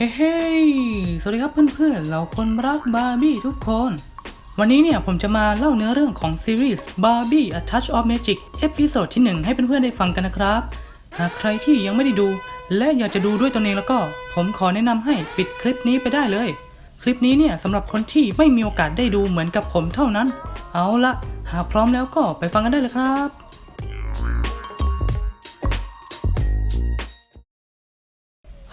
เฮ้สวัสดีครับเพื่อนๆเราคนรักบาร์บี้ทุกคนวันนี้เนี่ยผมจะมาเล่าเนื้อเรื่องของซีรีส์ Barbie A Touch of Magic เอพิโซดที่1ให้เพื่อนๆได้ฟังกันนะครับหากใครที่ยังไม่ได้ดูและอยากจะดูด้วยตนเองแล้วก็ผมขอแนะนำให้ปิดคลิปนี้ไปได้เลยคลิปนี้เนี่ยสำหรับคนที่ไม่มีโอกาสได้ดูเหมือนกับผมเท่านั้นเอาละหากพร้อมแล้วก็ไปฟังกันได้เลยครั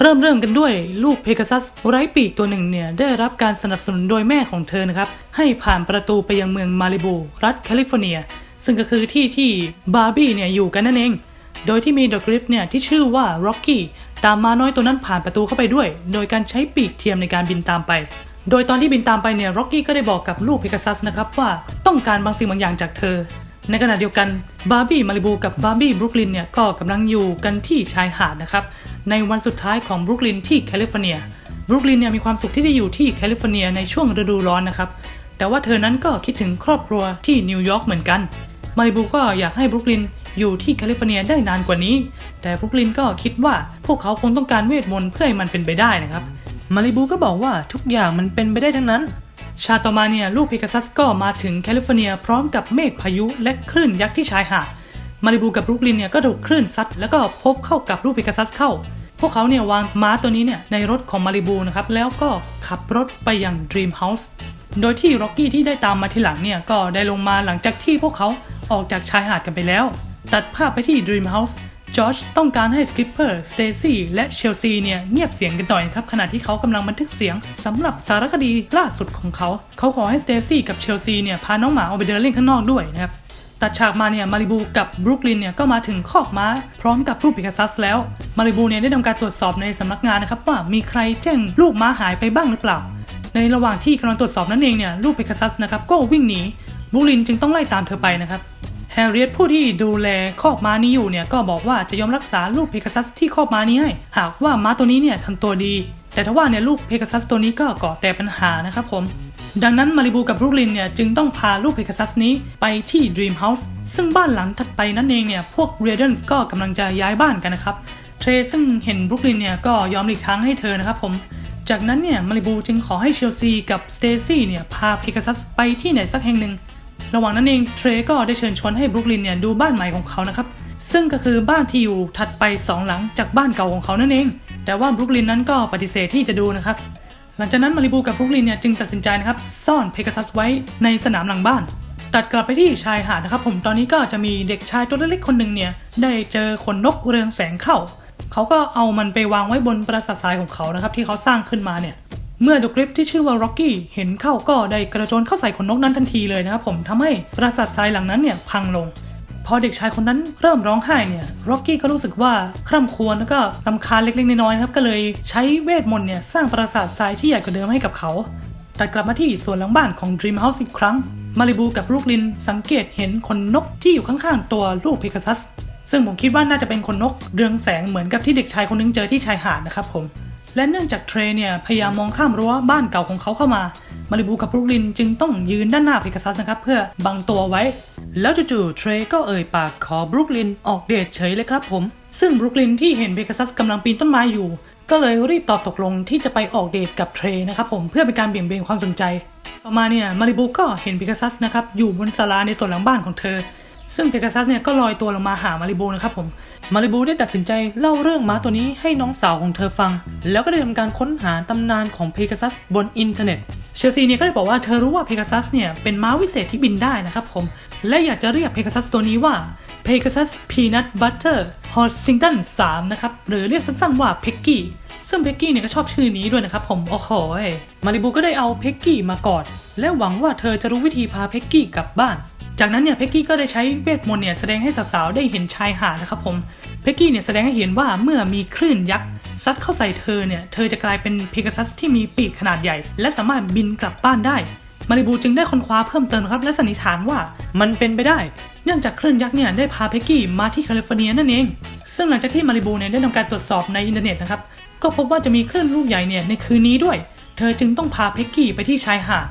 บเริ่มกันด้วยลูกเพกาซัสไร้ปีกตัวหนึ่งเนี่ยได้รับการสนับสนุนโดยแม่ของเธอนะครับให้ผ่านประตูไปยังเมืองมาริบูรัฐแคลิฟอร์เนียซึ่งก็คือที่บาร์บี้เนี่ยอยู่กันนั่นเองโดยที่มีเดอะกริฟเนี่ยที่ชื่อว่าร็อกกี้ตามม้าน้อยตัวนั้นผ่านประตูเข้าไปด้วยโดยการใช้ปีกเทียมในการบินตามไปโดยตอนที่บินตามไปเนี่ยร็อกกี้ก็ได้บอกกับลูกเพกาซัสนะครับว่าต้องการบางสิ่งบางอย่างจากเธอในขณะเดียวกันบาร์บี้มาริบูกับบาร์บี้บรุกลินเนี่ยก็กำลังอยู่กันที่ชายหาดนะครับในวันสุดท้ายของบรุกลินที่แคลิฟอร์เนียบรุกลินเนี่ยมีความสุขที่ได้อยู่ที่แคลิฟอร์เนียในช่วงฤดูร้อนนะครับแต่ว่าเธอนั้นก็คิดถึงครอบครัวที่นิวยอร์กเหมือนกันมาริบูก็อยากให้บรุกลินอยู่ที่แคลิฟอร์เนียได้นานกว่านี้แต่บรุกลินก็คิดว่าพวกเขาคงต้องการเวทมนต์เพื่อให้มันเป็นไปได้นะครับมาริบูก็บอกว่าทุกอย่างมันเป็นไปได้ทั้งนั้นชาต่อมาเนี่ยลูกเพกาซัสก็มาถึงแคลิฟอร์เนียพร้อมกับเมฆพายุและคลื่นยักษ์ที่ชายหาดมาริบูกับบรุกลินเนี่ยก็ถูกคลื่นซัดแล้วก็พบเข้ากับลูกเพกาซัสเข้าพวกเขาเนี่ยวางม้าตัวนี้เนี่ยในรถของมาริบูนะครับแล้วก็ขับรถไปยัง Dream House โดยที่ร็อกกี้ที่ได้ตามมาทีหลังเนี่ยก็ได้ลงมาหลังจากที่พวกเขาออกจากชายหาดกันไปแล้วตัดภาพไปที่ Dream Houseจอร์จต้องการให้สกิปเปอร์สเตซี่และเชลซีเนี่ยเงียบเสียงกันหน่อยครับขณะที่เขากำลังบันทึกเสียงสำหรับสารคดีล่าสุดของเขาขอให้สเตซี่กับเชลซีเนี่ยพาน้องหมาออกไปเดินเล่นข้างนอกด้วยนะครับตัดฉากมาเนี่ยมาริบูกับบรุกลินเนี่ยก็มาถึงคอกม้าพร้อมกับลูกเพกาซัสแล้วมาริบูเนี่ยได้ทำการตรวจสอบในสำนักงานนะครับว่ามีใครแจ้งลูกม้าหายไปบ้างหรือเปล่าในระหว่างที่กำลังตรวจสอบนั่นเองเนี่ยลูกเพกาซัสนะครับก็วิ่งหนีบรุกลินจึงต้องไล่ตามเธอไปนะครับแฮร์ริเอตผู้ที่ดูแลคอกม้านี้อยู่เนี่ยก็บอกว่าจะยอมรักษาลูกเพกาซัสที่คอกม้านี้ให้หากว่าม้าตัวนี้เนี่ยทำตัวดีแต่ทว่าเนี่ยลูกเพกาซัสตัวนี้ก็ก่อแต่ปัญหานะครับผมดังนั้นมาริบูกับบรุกลินเนี่ยจึงต้องพาลูกเพกาซัสนี้ไปที่ Dream House ซึ่งบ้านหลังถัดไปนั่นเองเนี่ยพวกเรเดนส์ก็กำลังจะย้ายบ้านกันนะครับเทรซึ่งเห็นบรุกลินเนี่ยก็ยอมหลีกทางให้เธอนะครับผมจากนั้นเนี่ยมาริบูจึงขอให้เชลซีกับสเตซี่เนี่ยพาเพกาซัสไปที่ไหนสักแห่งหนึ่งระหว่างนั้นเองเทรก็ได้เชิญชวนให้บรุกลินเนี่ยดูบ้านใหม่ของเขานะครับซึ่งก็คือบ้านที่อยู่ถัดไป2หลังจากบ้านเก่าของเขานั่นเองแต่ว่าบรุกลินนั้นก็ปฏิเสธที่จะดูนะครับหลังจากนั้นมาริบูกับบรุกลินเนี่ยจึงตัดสินใจนะครับซ่อนเพกาซัสไว้ในสนามหลังบ้านตัดกลับไปที่ชายหาดนะครับผมตอนนี้ก็จะมีเด็กชายตัวเล็กๆคนหนึ่งเนี่ยได้เจอขนนกเรืองแสงเข้าเขาก็เอามันไปวางไว้บนปราสาททรายของเขานะครับที่เขาสร้างขึ้นมาเนี่ยเมื่อเดอะกริฟที่ชื่อว่าร็อกกี้เห็นเข้าก็ได้กระโจนเข้าใส่ขนนกนั้นทันทีเลยนะครับผมทำให้ปราสาททรายหลังนั้นเนี่ยพังลงพอเด็กชายคนนั้นเริ่มร้องไห้เนี่ยร็อกกี้ก็รู้สึกว่าคร่ำครวญแล้วก็รำคาญเล็กๆน้อยๆนะครับก็เลยใช้เวทมนต์เนี่ยสร้างปราสาททรายที่ใหญ่กว่าเดิมให้กับเขาตัดกลับมาที่ส่วนหลังบ้านของ Dream House อีกครั้งมาริบูกับบรุกลินสังเกตเห็นขนนกที่อยู่ข้างๆตัวลูกเพกาซัสซึ่งผมคิดว่าน่าจะเป็นขนนกเรืองแสงเหมือนกับที่เด็กชายคนนึงเจอที่ชายหาดนะครับผมและเนื่องจากเทรเนี่ยพยายามมองข้ามรั้วบ้านเก่าของเขาเข้ามามาริบูกับบรุกลินจึงต้องยืนด้านหน้าเพกาซัสนะครับเพื่อบังตัวไว้แล้วจู่ๆเทรก็เอ่ยปากขอบรุกลินออกเดทเฉยเลยครับผมซึ่งบรุกลินที่เห็นเพกาซัสกำลังปีนต้นไม้อยู่ก็เลยรีบตอบตกลงที่จะไปออกเดทกับเทรนะครับผมเพื่อเป็นการเบี่ยงเบนความสนใจต่อมาเนี่ยมาริบูก็เห็นเพกาซัสนะครับอยู่บนศาลาในส่วนหลังบ้านของเธอซึ่งเพกาซัสเนี่ยก็ลอยตัวลงมาหามาริบูนะครับผมมาริบูได้ตัดสินใจเล่าเรื่องม้าตัวนี้ให้น้องสาวของเธอฟังแล้วก็ได้ทำการค้นหาตำนานของเพกาซัสบนอินเทอร์เน็ตเชลซีเนี่ยก็ได้บอกว่าเธอรู้ว่าเพกาซัสเนี่ยเป็นม้าวิเศษที่บินได้นะครับผมและอยากจะเรียกเพกาซัสตัวนี้ว่าเพกาซัสพีนัทบัตเตอร์ฮอสซิงตัน3นะครับหรือเรียกสั้นๆว่าเพ็กกี้ซึ่งเพ็กกี้เนี่ยก็ชอบชื่อนี้ด้วยนะครับผมโอ้โหมาริบูก็ได้เอาเพ็กกี้มากอดและหวังว่าเธอจะรู้วิธีพาเพ็กกี้กลับบ้านจากนั้นเนี่ยเพ็กกี้ก็ได้ใช้เวทมนต์เนี่ยแสดงให้สาวๆได้เห็นชายหาดนะครับผมเพ็กกี้เนี่ยแสดงให้เห็นว่าเมื่อมีคลื่นยักษ์ซัดเข้าใส่เธอเนี่ยเธอจะกลายเป็นเพกาซัสที่มีปีกขนาดใหญ่และสามารถบินกลับบ้านได้มาริบูจึงได้ค้นคว้าเพิ่มเติมครับและสันนิษฐานว่ามันเป็นไปได้เนื่องจากคลื่นยักษ์เนี่ยได้พาเพ็กกี้มาที่แคลิฟอร์เนียนั่นเองซึ่งหลังจากที่มาริบูเนี่ยได้ทำการตรวจสอบในอินเทอร์เน็ตนะครับก็พบว่าจะมีคลื่นลูกใหญ่เนี่ยในคืนนี้ด้วยเธอจึงต้องพาเพ็กกี้ไปที่ชายหาด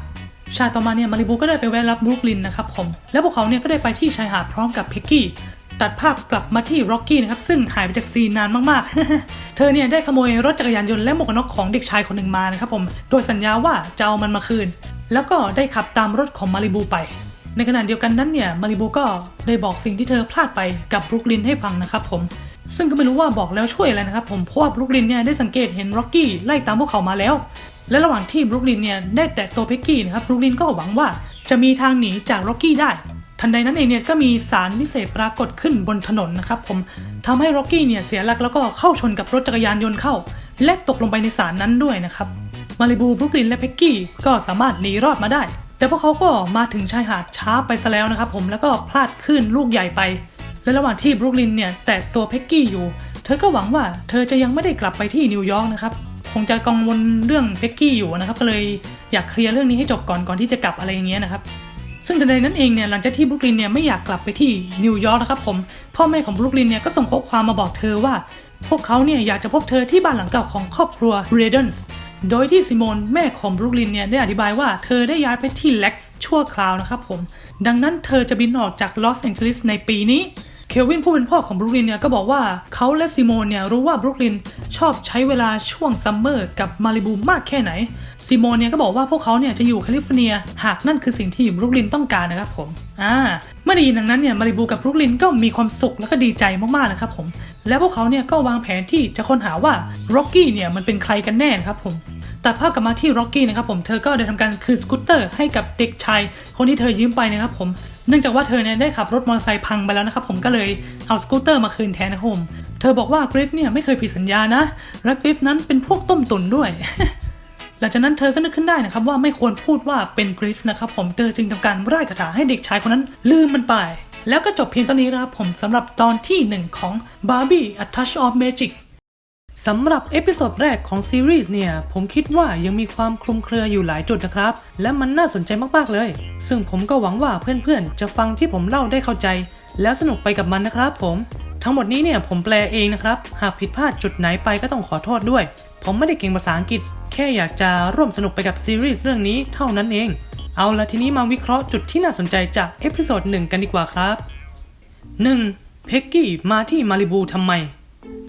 ชาต่อมาเนี่ยมาริบูก็ได้ไปแวะรับบรุกลินนะครับผมแล้วพวกเขาเนี่ยก็ได้ไปที่ชายหาดพร้อมกับเพ็กกี้ ตัดภาพกลับมาที่ร็อกกี้นะครับซึ่งหายไปจากซีนนานมากๆ เธอเนี่ยได้ขโมยรถจักรยานยนต์และหมวกกันน็อกของเด็กชายคนหนึ่งมานะครับผมโดยสัญญาว่าจะเอามันมาคืนแล้วก็ได้ขับตามรถของมาริบูไปในขณะเดียวกันนั้นเนี่ยมาริบูก็ได้บอกสิ่งที่เธอพลาดไปกับบรุกลินให้ฟังนะครับผมซึ่งก็ไม่รู้ว่าบอกแล้วช่วยอะไรนะครับผมเพราะว่าบรุกลินเนี่ยได้สังเกตเห็นร็อกกี้ไล่ตามพวกเขามาแล้วและระหว่างที่บรุกลินเนี่ยได้แตะตัวเพ็กกี้นะครับบรุกลินก็หวังว่าจะมีทางหนีจากร็อกกี้ได้ทันใดนั้นเองเนี่ยก็มีสารวิเศษปรากฏขึ้นบนถนนนะครับผมทำให้ร็อกกี้เนี่ยเสียหลักแล้วก็เข้าชนกับรถจักรยานยนต์เข้าและตกลงไปในสารนั้นด้วยนะครับมาริบูบรุกลินและเพ็กกี้ก็สามารถหนีรอดมาได้แต่พวกเขาก็มาถึงชายหาดช้าไปซะแล้วนะครับผมแล้วก็พลาดคลื่นลูกใหญ่ไปและระหว่างที่บรุกลินเนี่ยแตะตัวเพ็กกี้อยู่เธอก็หวังว่าเธอจะยังไม่ได้กลับไปที่นิวยอร์กนะครับคงจะกังวลเรื่องเพ็กกี้อยู่นะครับก็เลยอยากเคลียร์เรื่องนี้ให้จบก่อนที่จะกลับอะไรอย่างเงี้ยนะครับซึ่งทันใดนั้นเองเนี่ยหลังจากที่บรุกลินเนี่ยไม่อยากกลับไปที่นิวยอร์กนะครับผมพ่อแม่ของบรุกลินเนี่ยก็ส่งข้อความมาบอกเธอว่าพวกเขาเนี่ยอยากจะพบเธอที่บ้านหลังเก่าของครอบครัวเรเดนส์โดยที่ซิโมนแม่ของบรุกลินเนี่ยได้อธิบายว่าเธอได้ย้ายไปที่เล็กซ์ชั่วคราวนะครับผมดังนั้นเธอจะบินออกจากลอสแองเจลิสในปีนี้เคลวินผู้เป็นพ่อของบรุกลินเนี่ยก็บอกว่าเขาและซิโมนเนี่ยรู้ว่าบรุกลินชอบใช้เวลาช่วงซัมเมอร์กับมาริบูมากแค่ไหนซิโมนเนี่ยก็บอกว่าพวกเขาเนี่ยจะอยู่แคลิฟอร์เนียหากนั่นคือสิ่งที่บรุกลินต้องการนะครับผมเมื่อได้ยินดังนั้นเนี่ยมาริบูกับบรุกลินก็มีความสุขและก็ดีใจมากๆนะครับผมและพวกเขาเนี่ยก็วางแผนที่จะค้นหาว่าร็อกกี้เนี่ยมันเป็นใครกันแน่นะครับผมตัดภาพกลับมาที่ร็อกกี้นะครับผมเธอก็ได้ทำการคืนสกูตเตอร์ให้กับเด็กชายคนที่เธอยืมไปนะครับผมเนื่องจากว่าเธอเนี่ยได้ขับรถมอเตอร์ไซค์พังไปแล้วนะครับผมก็เลยเอาสกูตเตอร์มาคืนแทนนะครับผมเธอบอกว่ากริฟเนี่ยไม่เคยผิดสัญญานะและกริฟนั้นเป็นพวกต้มตุ๋นด้วย หลังจากนั้นเธอก็นึกขึ้นได้นะครับว่าไม่ควรพูดว่าเป็นกริฟนะครับผมเธอจึงทำการร่ายคาถาให้เด็กชายคนนั้นลืมมันไปแล้วก็จบเพียงเท่านี้นะครับผมสำหรับตอนที่1ของ Barbie A Touch of Magicสำหรับเอพิโซดแรกของซีรีส์เนี่ยผมคิดว่ายังมีความคลุมเครืออยู่หลายจุดนะครับและมันน่าสนใจมากๆเลยซึ่งผมก็หวังว่าเพื่อนๆจะฟังที่ผมเล่าได้เข้าใจแล้วสนุกไปกับมันนะครับผมทั้งหมดนี้เนี่ยผมแปลเองนะครับหากผิดพลาดจุดไหนไปก็ต้องขอโทษด้วยผมไม่ได้เก่งภาษาอังกฤษแค่อยากจะร่วมสนุกไปกับซีรีส์เรื่องนี้เท่านั้นเองเอาละทีนี้มาวิเคราะห์จุดที่น่าสนใจจากเอพิโซด1กันดีกว่าครับ 1. เพ็กกี้มาที่มาริบูทำไม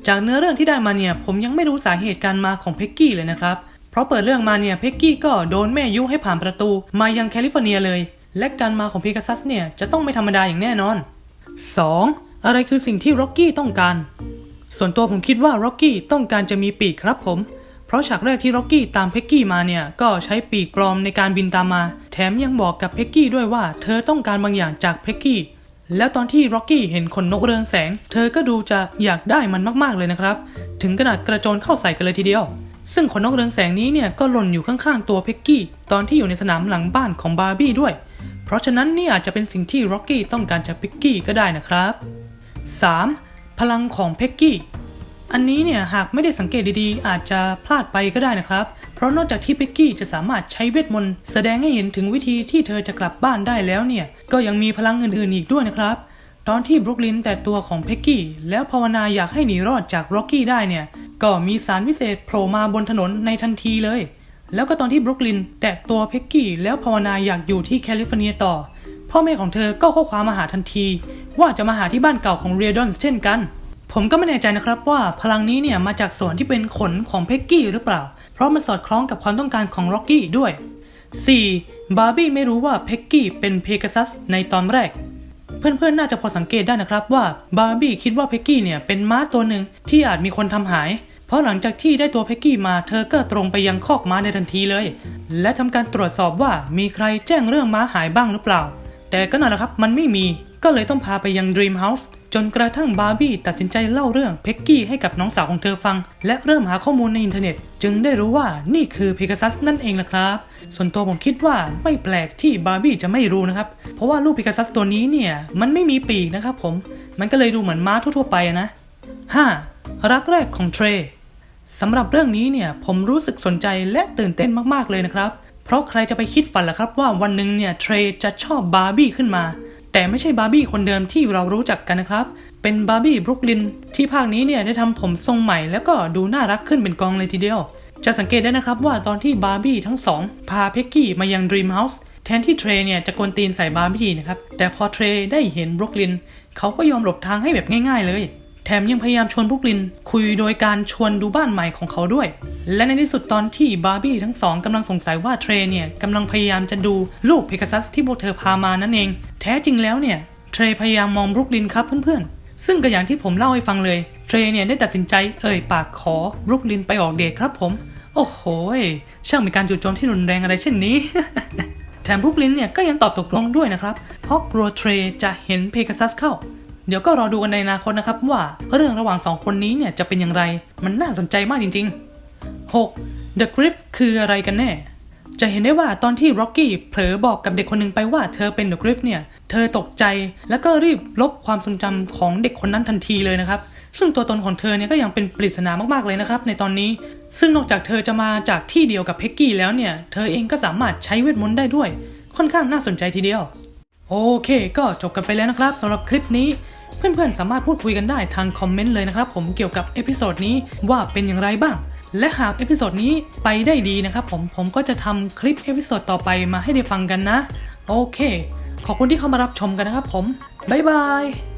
จากเนื้อเรื่องที่ได้มาเนี่ยผมยังไม่รู้สาเหตุการมาของเพ็กกี้เลยนะครับเพราะเปิดเรื่องมาเนี่ยเพ็กกี้ก็โดนแม่ยุให้ผ่านประตูมายังแคลิฟอร์เนียเลยและการมาของเพกาซัสเนี่ยจะต้องไม่ธรรมดาอย่างแน่นอน 2. อะไรคือสิ่งที่ร็อกกี้ต้องการส่วนตัวผมคิดว่าร็อกกี้ต้องการจะมีปีกครับผมเพราะฉากแรกที่ร็อกกี้ตามเพ็กกี้มาเนี่ยก็ใช้ปีกปลอมในการบินตามมาแถมยังบอกกับเพ็กกี้ด้วยว่าเธอต้องการบางอย่างจากเพ็กกี้แล้วตอนที่ร็อกกี้เห็นขนนกเรืองแสงเธอก็ดูจะอยากได้มันมากๆเลยนะครับถึงขนาดกระโจนเข้าใส่กันเลยทีเดียวซึ่งขนนกเรืองแสงนี้เนี่ยก็หล่นอยู่ข้างๆตัวเพ็กกี้ตอนที่อยู่ในสนามหลังบ้านของบาร์บี้ด้วยเพราะฉะนั้นนี่อาจจะเป็นสิ่งที่ร็อกกี้ต้องการจากเพ็กกี้ก็ได้นะครับ 3. พลังของเพ็กกี้อันนี้เนี่ยหากไม่ได้สังเกตดีๆอาจจะพลาดไปก็ได้นะครับเพราะนอกจากที่เพ็กกี้จะสามารถใช้เวทมนต์แสดงให้เห็นถึงวิธีที่เธอจะกลับบ้านได้แล้วเนี่ยก็ยังมีพลังอื่นๆอีกด้วยนะครับตอนที่บรุกลินแตะตัวของเพ็กกี้แล้วภาวนาอยากให้หนีรอดจากร็อกกี้ได้เนี่ยก็มีสารวิเศษโผล่มาบนถนนในทันทีเลยแล้วก็ตอนที่บรุกลินแตะตัวเพ็กกี้แล้วภาวนาอยากอยู่ที่แคลิฟอร์เนียต่อพ่อแม่ของเธอก็ข้อความมาหาทันทีว่าจะมาหาที่บ้านเก่าของเรียดอนเช่นกันผมก็ไม่แน่ใจนะครับว่าพลังนี้เนี่ยมาจากส่วนที่เป็นขนของเพ็กกี้หรือเปล่าเพราะมันสอดคล้องกับความต้องการของร็อกกี้ด้วย 4. บาร์บี้ไม่รู้ว่าเพ็กกี้เป็นเพกาซัสในตอนแรกเพื่อนๆน่าจะพอสังเกตได้นะครับว่าบาร์บี้คิดว่าเพ็กกี้เนี่ยเป็นม้าตัวหนึ่งที่อาจมีคนทำหายเพราะหลังจากที่ได้ตัวเพ็กกี้มาเธอก็ตรงไปยังคอกม้าในทันทีเลยและทำการตรวจสอบว่ามีใครแจ้งเรื่องม้าหายบ้างหรือเปล่าแต่ก็นั่นแหละครับมันไม่มีก็เลยต้องพาไปยัง Dream House จนกระทั่งบาร์บี้ตัดสินใจเล่าเรื่องเพ็กกี้ให้กับน้องสาวของเธอฟังและเริ่มหาข้อมูลในอินเทอร์เน็ตจึงได้รู้ว่านี่คือเพกาซัสนั่นเองล่ะครับส่วนตัวผมคิดว่าไม่แปลกที่บาร์บี้จะไม่รู้นะครับเพราะว่าลูกเพกาซัสตัวนี้เนี่ยมันไม่มีปีกนะครับผมมันก็เลยดูเหมือนม้าทั่วๆไปนะ 5. รักแรกของเทรสำหรับเรื่องนี้เนี่ยผมรู้สึกสนใจและตื่นเต้นมากๆเลยนะครับเพราะใครจะไปคิดฝันล่ะครับว่าวันหนึ่งเนี่ยเทรจะชอบบาร์บี้ขึ้นมาแต่ไม่ใช่บาร์บี้คนเดิมที่เรารู้จักกันนะครับเป็นบาร์บี้บรุกลินที่ภาคนี้เนี่ยได้ทำผมทรงใหม่แล้วก็ดูน่ารักขึ้นเป็นกองเลยทีเดียวจะสังเกตได้นะครับว่าตอนที่บาร์บี้ทั้งสองพาเพ็กกี้มายัง Dream House แทนที่เทรเนี่ยจะกวนตีนใส่บาร์บี้นะครับแต่พอเทรได้เห็นบรุกลิน เขาก็ยอมหลบทางให้แบบง่ายๆเลยแถมยังพยายามชวนบรุกลินคุยโดยการชวนดูบ้านใหม่ของเขาด้วยและในที่สุดตอนที่บาร์บี้ทั้งสองกำลังสงสัยว่าเทรเนี่ยกำลังพยายามจะดูลูกเพกาซัสที่พวกเธอพามานั่นเองแท้จริงแล้วเนี่ยเทรพยายามมองบรุกลินครับเพื่อนๆซึ่งก็อย่างที่ผมเล่าให้ฟังเลยเทรเนี่ยได้ตัดสินใจปากขอบรุกลินไปออกเดทครับผมโอ้โหช่างมีการจู่โจมที่รุนแรงอะไรเช่นนี้ แถมบรุกลินเนี่ยก็ยังตอบตกลงด้วยนะครับเพราะกลัวเทรจะเห็นเพกาซัสเข้าเดี๋ยวก็รอดูกันในอนาคตนะครับว่าเรื่องระหว่าง2คนนี้เนี่ยจะเป็นอย่างไรมันน่าสนใจมากจริงๆ 6. The Griff คืออะไรกันแน่จะเห็นได้ว่าตอนที่ร็อกกี้เผลอบอกกับเด็กคนหนึ่งไปว่าเธอเป็น The Griff เนี่ยเธอตกใจแล้วก็รีบลบความทรงจำของเด็กคนนั้นทันทีเลยนะครับซึ่งตัวตนของเธอเนี่ยก็ยังเป็นปริศนามากๆเลยนะครับในตอนนี้ซึ่งนอกจากเธอจะมาจากที่เดียวกับเพ็กกี้แล้วเนี่ยเธอเองก็สามารถใช้เวทมนต์ได้ด้วยค่อนข้างน่าสนใจทีเดียวโอเคก็จบกันไปแล้วนะครับสำหรับคลิปนี้เพื่อนๆสามารถพูดคุยกันได้ทางคอมเมนต์เลยนะครับผมเกี่ยวกับเอพิโซดนี้ว่าเป็นอย่างไรบ้างและหากเอพิโซดนี้ไปได้ดีนะครับผมก็จะทำคลิปเอพิโซดต่อไปมาให้ได้ฟังกันนะโอเคขอบคุณที่เข้ามารับชมกันนะครับผมบ๊ายบาย